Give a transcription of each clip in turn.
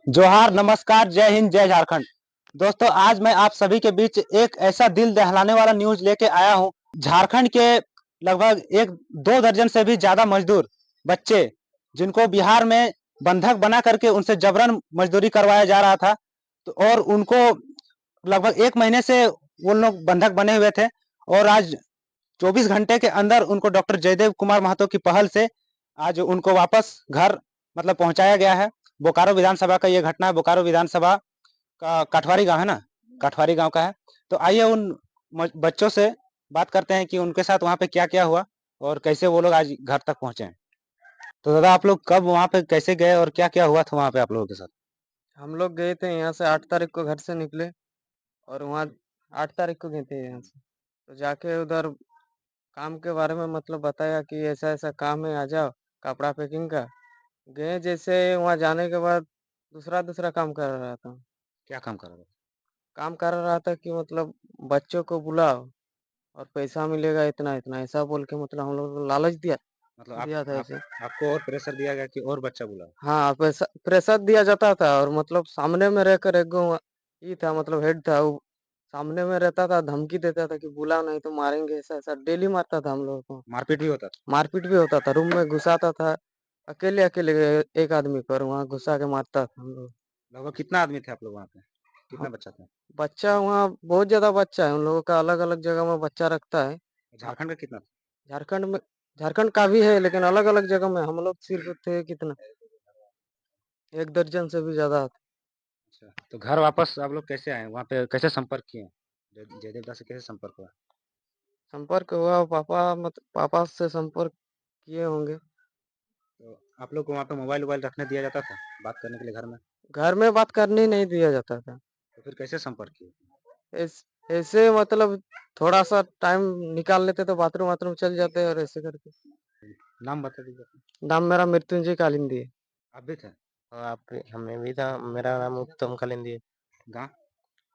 जोहार, नमस्कार, जय हिंद, जय झारखंड। दोस्तों, आज मैं आप सभी के बीच एक ऐसा दिल दहलाने वाला न्यूज़ लेके आया हूँ। झारखंड के लगभग 1-2 दर्जन से भी ज़्यादा मज़दूर, बच्चे, जिनको बिहार में बंधक बना करके उनसे जबरन मज़दूरी करवाया जा रहा था। तो और उनको लगभग 1 महीने से वो लोग बंधक बने हुए थे और आज 24 घंटे के अंदर उनको डॉक्टर जयदेव कुमार महतो की पहल से आज उनको वापस घर मतलब पहुँचाया गया है। बोकारो विधानसभा का ये घटना है। बोकारो विधानसभा का काठवारी गाँव है ना? काठवारी गाँव का है। तो आइए उन बच्चों से बात करते हैं कि उनके साथ वहाँ पे क्या-क्या हुआ और कैसे वो लोग आज घर तक पहुँचे हैं। तो दादा, आप लोग कब वहाँ पे कैसे गए और क्या-क्या हुआ था वहाँ पे आप लोगों के साथ? हम लोग गए थे यहाँ से 8 तारीख को घर से निकले और वहाँ 8 तारीख को गए थे यहाँ से। तो जाके उधर काम के बारे में मतलब बताया कि ऐसा-ऐसा काम है, आ जाओ, कपड़ा पैकिंग का। गए जैसे वहाँ जाने के बाद दूसरा-दूसरा काम कर रहा था। क्या काम कर रहे थे? काम कर रहा था कि मतलब बच्चों को बुलाओ और पैसा मिलेगा इतना-इतना, ऐसा बोल के मतलब हम लोग को लालच दिया मतलब आप दिया था आप ऐसे। आपको और प्रेशर दिया गया कि और बच्चा बुलाओ? हाँ, पैसा प्रेशर दिया जाता था और मतलब सामने में रहकर एक गो ये था मतलब हेड था, वो सामने में रहता था, धमकी देता था कि बुलाओ नहीं तो मारेंगे, ऐसा-ऐसा डेली मारता था हम लोगों को। मारपीट भी होता था? मारपीट भी होता था, रूम में घुसाता था, अकेले-अकेले एक आदमी पर वहाँ घुसा के मारता था हम लोग। लगभग कितना आदमी थे आप लोग वहाँ पे? ह कितना बच्चा था? बच्चा वहाँ बहुत ज़्यादा बच्चा है, उन लोगों का अलग-अलग जगह में बच्चा रखता है। हाँ, झारखंड का कितना था? झारखंड में झारखंड का भी है लेकिन अलग-अलग जगह में हम लोग सिर्फ थे कितना 1 दर्जन से भी ज़्यादा। अच्छा, तो घर वापस आप लोग कैसे आए? वहाँ पे कैसे संपर्क किए? जयदेव दा से कैसे संपर्क हुआ? संपर्क हुआ पापा से संपर्क किए होंगे। तो आप लोग को वहाँ पे मोबाइल-वोबाइल रखने दिया जाता था, बात करने के लिए घर में? घर में बात करने नहीं दिया जाता था। तो फिर कैसे संपर्क किए? ऐसे मतलब थोड़ा-सा टाइम निकाल लेते तो बाथरूम-वाथरूम चल जाते और ऐसे करके। नाम बता दीजिए अपना। नाम मेरा मृत्युंजय कालिंदी है। आप भी थे? हाँ, आप हमें भी था। मेरा नाम उत्तम कलिंदी है। गाँव?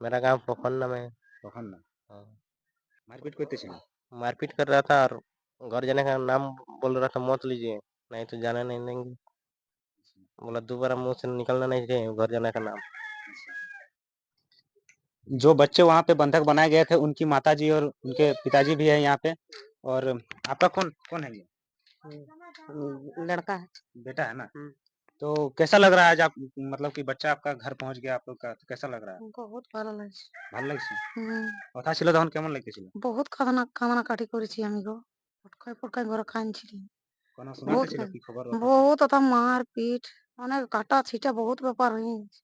मेरा गाँव पोखन्ना में है। प्रखंड? हाँ, मारपीट करते थे? मारपीट कर रहा था और घर जाने का नाम बोल रहा था, मत लीजिए, नहीं तो जाने नहीं देंगे। बोला दोबारा मुँह से निकलना नहीं चाहिए घर जाने का नाम। जो बच्चे वहाँ पे बंधक बनाए गए थे, उनकी माताजी और उनके पिताजी भी हैं यहाँ पे। और आपका कौन कौन है ये? लड़का है। बेटा है ना? हुँ। तो कैसा लग रहा है आज आप मतलब कि बच्चा आपका घर पहुँच गया आप लोग का, तो कैसा लग रहा है? বহুত ভালো লাগছে। ভালো লাগছে? হুম। কথা ছিল তখন কেমন লাগতেছিল? বহুত কাঁদাকাটি করেছি আমি গো। পটকায় ঘরে কাঁদছিলি। কোনো বহুত শোনাতে ছিল কাঁদ কি খবর-টবর কি? বহুত ওটা মারপিট, অনেক কাটা-ছিটা বহুত ব্যাপার হয়েছে।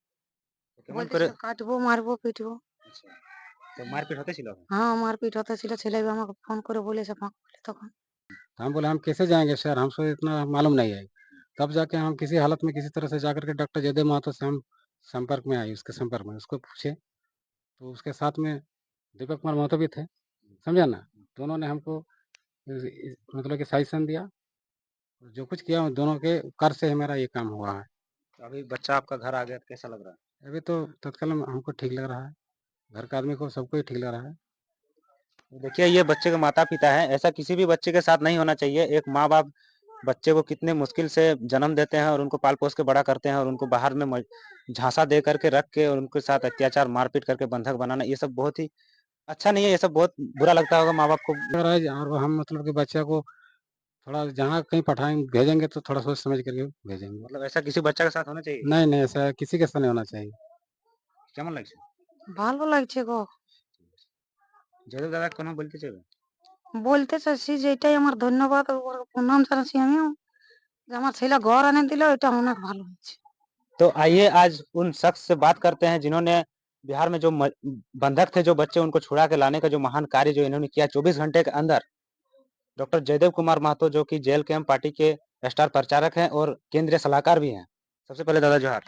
তো কেমন করে বলতেছিল কাটবো, মারবো, পিটবো। আচ্ছা, তো মারপিট হতেছিল? हाँ, मारपीट होता ছিল। ছেলে भी আমাকে ফোন করে বলেছে তখন। हम बोले हम कैसे जाएँगे सर, हमको इतना मालूम नहीं है। तब जाके हम किसी हालत में किसी तरह से जाकर के डॉक्टर जयदेव महतो से हम संपर्क में आए, उसके संपर्क में। उसको पूछे, तो उसके साथ में दीपक कुमार महतो भी थे, समझा ना? दोनों ने हमको मतलब कि सजेशन दिया। जो कुछ किया दोनों के कर से ही मेरा ये काम हुआ है। तो अभी बच्चा आपका घर आ गया तो कैसा लग रहा है? अभी तो तत्काल में हमको ठीक लग रहा है। घर का आदमी को सबको ही ठीक लग रहा है। देखिए, ये बच्चे के माता-पिता हैं, ऐसा किसी भी बच्चे के साथ नहीं होना चाहिए। एक माँ-बाप बच्चे को कितने मुश्किल से जन्म देते हैं और उनको पाल-पोस के बड़ा करते हैं और उनको बाहर में झांसा दे करके रख के और उनके साथ अत्याचार, मारपीट करके बंधक बनाना, ये सब बहुत ही अच्छा नहीं है। ये सब बहुत बुरा लगता होगा माँ-बाप को। लग रहा है और हम मतलब कि बच्चे को थोड़ा जहाँ कहीं पढ़ाएँगे भेजेंगे तो थोड़ा सोच समझ करके भेजेंगे। मतलब ऐसा किसी बच्चा के साथ होना चाहिए? नहीं, नहीं ऐसा किसी के साथ नहीं होना चाहिए। কেমন লাগছে? ভালো লাগছে গো। জয়দেব দাদা কোনো বলতে চাইবে? বলতে চাচ্ছি যে এটাই আমার ধন্যবাদ ও প্রণাম জানাচ্ছি আমিও। যে আমার ছেলে ঘর এনে দিল এটা অনেক ভালো হয়েছে। तो आइए आज उन शख्स से बात करते हैं जिन्होंने बिहार में जो बंधक थे जो बच्चे उनको छुड़ा के लाने का जो महान कार्य जो इन्होंने किया 24 घंटे के अंदर। डॉक्टर जयदेव कुमार महतो जो कि जेल कैंप पार्टी के स्टार प्रचारक हैं और केंद्रीय सलाहकार भी हैं। सबसे पहले दादा जोहार।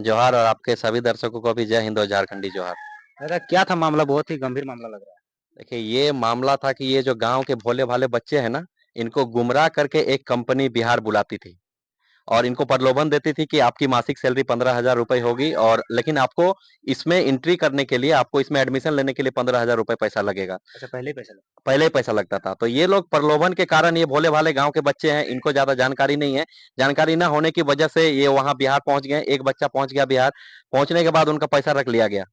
जोहार और आपके सभी दर्शकों को भी जय हिंद और झारखंडी जोहार। दादा, क्या था मामला? बहुत ही गंभीर मामला लग रहा है। देखिए, ये मामला था कि ये जो गाँव के भोले-भाले बच्चे हैं ना, इनको गुमराह करके एक कंपनी बिहार बुलाती थी और इनको प्रलोभन देती थी कि आपकी मासिक सैलरी 15,000 रुपए होगी, और लेकिन आपको इसमें एंट्री करने के लिए, आपको इसमें एडमिशन लेने के लिए 15,000 रुपए पैसा लगेगा। अच्छा, पहले ही पैसा लगा। पहले ही पैसा लगता था। तो ये लोग प्रलोभन के कारण, ये भोले-भाले गाँव के बच्चे हैं, इनको ज़्यादा जानकारी नहीं है। जानकारी ना होने की वजह से ये वहाँ बिहार पहुँच गए। एक बच्चा पहुँच गया बिहार, पहुँचने के बाद उनका पैसा रख लिया गया।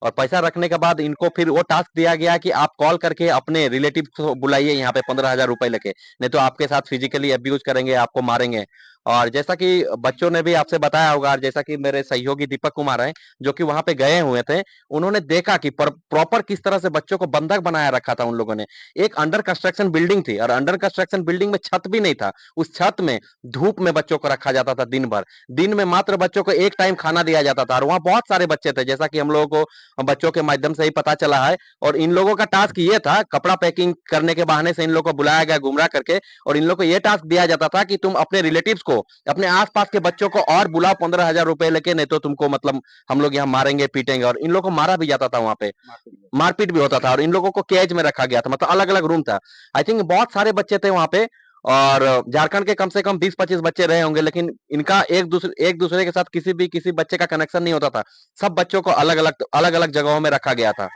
और पैसा रखने के बाद इनको फिर वो टास्क दिया गया कि आप कॉल करके अपने रिलेटिव को बुलाइए यहाँ पे 15,000 रुपए लेके, नहीं तो आपके साथ फिजिकली अब्यूज करेंगे, आपको मारेंगे। और जैसा कि बच्चों ने भी आपसे बताया होगा, और जैसा कि मेरे सहयोगी दीपक कुमार हैं, जो कि वहां पे गए हुए थे, उन्होंने देखा कि प्रॉपर किस तरह से बच्चों को बंधक बनाया रखा था उन लोगों ने। एक अंडर कंस्ट्रक्शन बिल्डिंग थी, और अंडर कंस्ट्रक्शन बिल्डिंग में छत भी नहीं था। उस छत में धूप में बच्चों को रखा जाता था दिन भर। दिन में मात्र बच्चों को एक टाइम खाना दिया जाता था, और वहां बहुत सारे बच्चे थे, जैसा कि हम लोगों को बच्चों के माध्यम से ही पता चला है। और इन लोगों का टास्क ये था, कपड़ा पैकिंग करने के बहाने से इन लोगों को बुलाया गया गुमराह करके, और इन लोगों को ये टास्क दिया जाता था कि तुम अपने रिलेटिव्स को, अपने आसपास के बच्चों को और बुलाओ 15,000 रुपए लेके, नहीं तो तुमको मतलब हम लोग यहाँ मारेंगे पीटेंगे। और इन लोगों को मारा भी जाता था वहां पे, मारपीट भी होता था, और इन लोगों को केज में रखा गया था, मतलब अलग अलग रूम था। आई थिंक बहुत सारे बच्चे थे वहां पे, और झारखंड के कम से कम 20-25 बच्चे रहे होंगे, लेकिन इनका एक दूसरे के साथ किसी बच्चे का कनेक्शन नहीं होता था। सब बच्चों को अलग अलग जगहों में रखा गया था।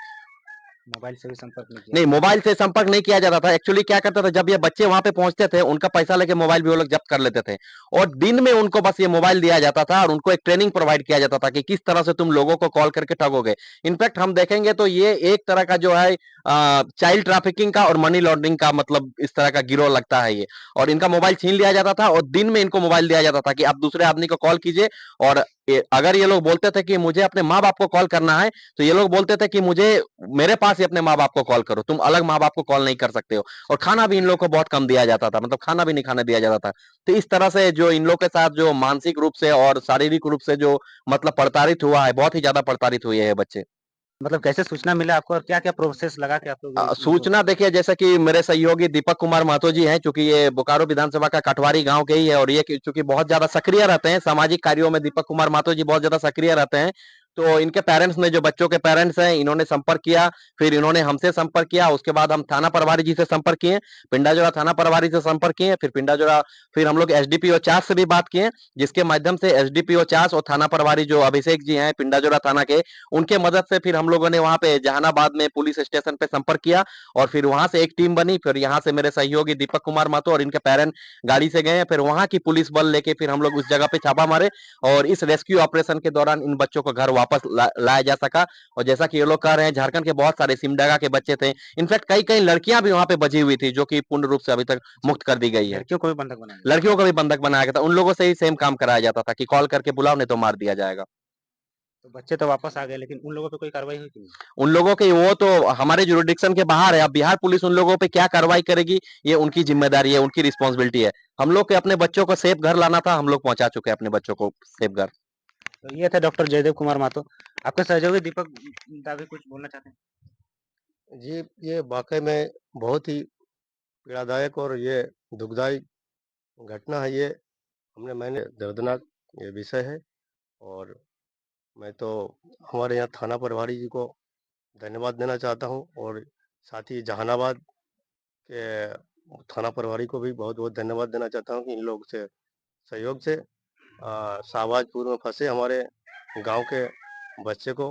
मोबाइल से भी संपर्क नहीं किया? नहीं, मोबाइल से संपर्क नहीं किया जाता था। एक्चुअली क्या करता था, जब ये बच्चे वहां पे पहुंचते थे, उनका पैसा लेके मोबाइल भी वो लोग जब्त कर लेते थे, और दिन में उनको बस ये मोबाइल दिया जाता था, और उनको एक ट्रेनिंग प्रोवाइड किया जाता था कि किस तरह से तुम लोगों को कॉल करके ठगोगे। इनफैक्ट हम देखेंगे तो ये एक तरह का जो है चाइल्ड ट्रैफिकिंग का और मनी लॉन्ड्रिंग का, मतलब इस तरह का गिरोह लगता है ये। और इनका मोबाइल छीन लिया जाता था, और दिन में इनको मोबाइल दिया जाता था कि आप दूसरे आदमी को कॉल कीजिए। और अगर ये लोग बोलते थे कि मुझे अपने माँ बाप को कॉल करना है, तो ये लोग बोलते थे कि मुझे मेरे पास ही अपने माँ बाप को कॉल करो, तुम अलग माँ बाप को कॉल नहीं कर सकते हो। और खाना भी इन लोगों को बहुत कम दिया जाता था, मतलब खाना भी नहीं खाने दिया जाता था। तो इस तरह से जो इन लोग के साथ जो मानसिक रूप से और शारीरिक रूप से जो मतलब प्रताड़ित हुआ है, बहुत ही ज्यादा प्रताड़ित हुए हैं बच्चे। मतलब कैसे सूचना मिला आपको, और क्या-क्या प्रोसेस लगा के आप लोग इनको? सूचना देखिए, जैसे कि मेरे सहयोगी दीपक कुमार महतो जी हैं, चूंकि ये बोकारो विधानसभा का कटवारी गांव के ही है, और ये चूंकि बहुत ज्यादा सक्रिय रहते हैं सामाजिक कार्यों में, दीपक कुमार महतो जी बहुत ज्यादा सक्रिय रहते हैं। तो इनके पेरेंट्स ने, जो बच्चों के पेरेंट्स हैं, इन्होंने संपर्क किया। फिर इन्होंने हमसे संपर्क किया, उसके बाद हम थाना प्रभारी जी से संपर्क किए, पिंडाजोरा थाना प्रभारी से संपर्क किए, फिर हम लोग एसडीपीओ चास से भी बात किए, जिसके माध्यम से एसडीपीओ चास और थाना प्रभारी जो अभिषेक जी हैं पिंडाजोरा थाना के, उनके मदद से फिर हम लोगों ने वहां पे जहानाबाद में पुलिस स्टेशन पे संपर्क किया, और फिर वहां से एक टीम बनी। फिर यहाँ से मेरे सहयोगी दीपक कुमार महतो और इनके पेरेंट गाड़ी से गए, फिर वहां की पुलिस बल लेके फिर हम लोग उस जगह पे छापा मारे, और इस रेस्क्यू ऑपरेशन के दौरान इन बच्चों को घर वापस लाया जा सका। और जैसा कि ये लोग कह रहे हैं, झारखंड के बहुत सारे सिमडेगा के बच्चे थे, इनफैक्ट कई कई लड़कियां भी वहां पे बची हुई थी, जो कि पूर्ण रूप से अभी तक मुक्त कर दी गई है। लड़कियों को भी बंधक बनाया गया? लड़कियों को भी बंधक बनाया गया था, उन लोगों से ही सेम काम कराया जाता था कि कॉल करके बुलाओ, नहीं तो मार दिया जाएगा। तो बच्चे तो वापस आ गए, लेकिन उन लोगों पे कोई कार्रवाई हुई कि नहीं? उन लोगों के, वो तो हमारे जुरिडिक्शन के बाहर है। अब बिहार पुलिस उन लोगों पे क्या कार्रवाई करेगी, ये उनकी जिम्मेदारी है, उनकी रिस्पॉन्सिबिलिटी है। हम लोग के अपने बच्चों को सेफ घर लाना था, हम लोग पहुंचा चुके हैं अपने बच्चों को सेफ घर। तो ये थे डॉक्टर जयदेव कुमार महतो। आपके सहयोगी दीपक दावी कुछ बोलना चाहते हैं? जी, ये वाक़ई में बहुत ही पीड़ादायक और ये दुखदाई घटना है ये। मैंने दर्दनाक ये विषय है, और मैं तो हमारे यहाँ थाना प्रभारी जी को धन्यवाद देना चाहता हूँ, और साथ ही जहानाबाद के थाना प्रभारी को भी बहुत-बहुत धन्यवाद देना चाहता हूँ कि इन लोग से सहयोग से शाहबाजपुर में फँसे हमारे गाँव के बच्चे को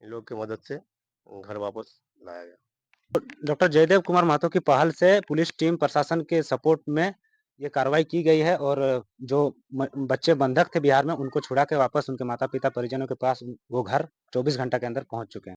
इन लोग की मदद से घर वापस लाया गया। डॉक्टर जयदेव कुमार महतो की पहल से पुलिस टीम प्रशासन के सपोर्ट में ये कार्रवाई की गई है, और जो बच्चे बंधक थे बिहार में, उनको छुड़ा के वापस उनके माता पिता परिजनों के पास वो घर 24 घंटा के अंदर पहुंच चुके हैं।